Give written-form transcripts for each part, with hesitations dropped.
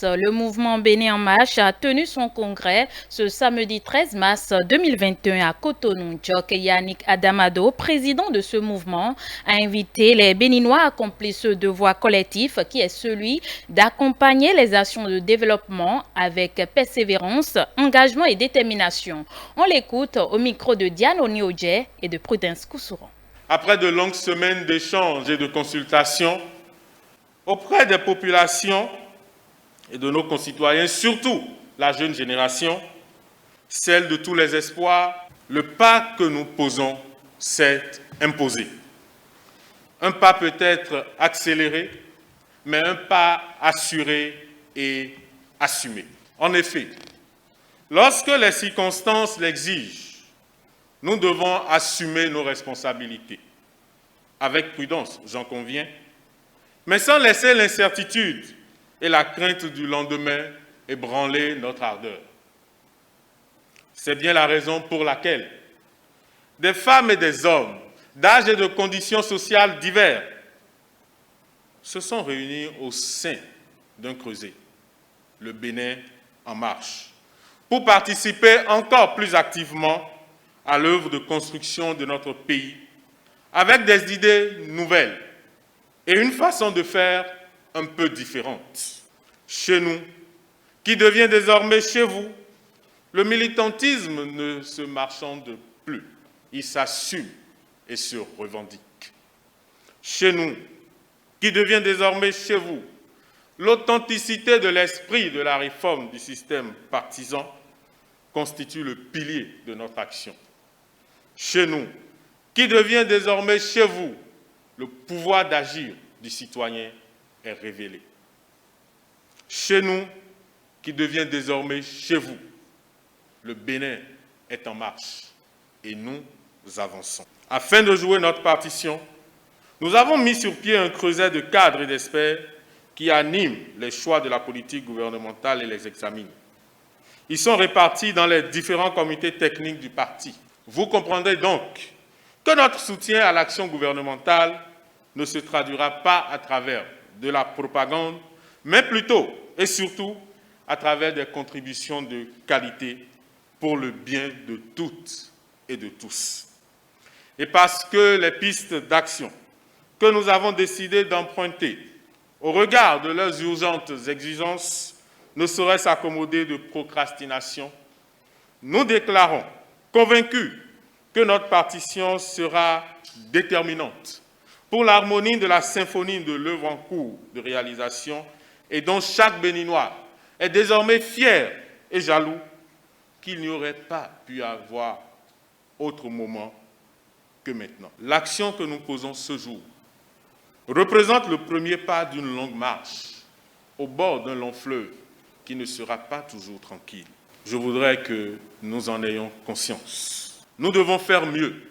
Le mouvement Bénin en marche a tenu son congrès ce samedi 13 mars 2021 à Cotonou. Yannick Adamado, président de ce mouvement, a invité les Béninois à accomplir ce devoir collectif qui est celui d'accompagner les actions de développement avec persévérance, engagement et détermination. On l'écoute au micro de Diane Onioje et de Prudence Koussouron. Après de longues semaines d'échanges et de consultations auprès des populations et de nos concitoyens, surtout la jeune génération, celle de tous les espoirs, le pas que nous posons s'est imposé. Un pas peut-être accéléré, mais un pas assuré et assumé. En effet, lorsque les circonstances l'exigent, nous devons assumer nos responsabilités. Avec prudence, j'en conviens, mais sans laisser l'incertitude et la crainte du lendemain ébranler notre ardeur. C'est bien la raison pour laquelle des femmes et des hommes d'âge et de conditions sociales divers se sont réunis au sein d'un creuset, le Bénin en marche, pour participer encore plus activement à l'œuvre de construction de notre pays avec des idées nouvelles et une façon de faire un peu différente. Chez nous, qui devient désormais chez vous, le militantisme ne se marchande plus, il s'assume et se revendique. Chez nous, qui devient désormais chez vous, l'authenticité de l'esprit de la réforme du système partisan constitue le pilier de notre action. Chez nous, qui devient désormais chez vous, le pouvoir d'agir du citoyen est révélé. Chez nous, qui devient désormais chez vous, le Bénin est en marche et nous avançons. Afin de jouer notre partition, nous avons mis sur pied un creuset de cadres et d'experts qui animent les choix de la politique gouvernementale et les examinent. Ils sont répartis dans les différents comités techniques du parti. Vous comprendrez donc que notre soutien à l'action gouvernementale ne se traduira pas à travers de la propagande, mais plutôt et surtout à travers des contributions de qualité pour le bien de toutes et de tous. Et parce que les pistes d'action que nous avons décidé d'emprunter au regard de leurs urgentes exigences ne sauraient s'accommoder de procrastination, nous déclarons convaincus que notre partition sera déterminante pour l'harmonie de la symphonie de l'œuvre en cours de réalisation et dont chaque Béninois est désormais fier et jaloux qu'il n'y aurait pas pu avoir autre moment que maintenant. L'action que nous posons ce jour représente le premier pas d'une longue marche au bord d'un long fleuve qui ne sera pas toujours tranquille. Je voudrais que nous en ayons conscience. Nous devons faire mieux,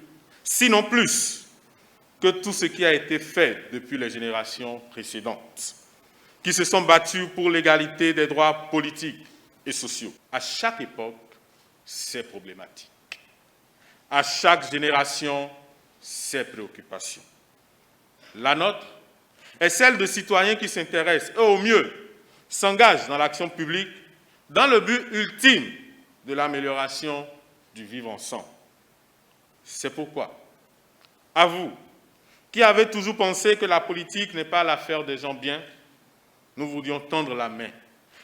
sinon plus, que tout ce qui a été fait depuis les générations précédentes, qui se sont battus pour l'égalité des droits politiques et sociaux. À chaque époque, ses problématiques. À chaque génération, ses préoccupations. La nôtre est celle de citoyens qui s'intéressent et au mieux s'engagent dans l'action publique dans le but ultime de l'amélioration du vivre ensemble. C'est pourquoi, à vous, qui avez toujours pensé que la politique n'est pas l'affaire des gens bien, nous voulions tendre la main,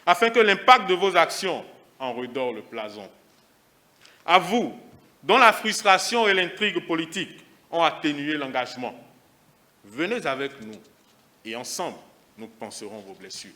afin que l'impact de vos actions en redore le blason. À vous, dont la frustration et l'intrigue politique ont atténué l'engagement, venez avec nous et ensemble, nous panserons vos blessures.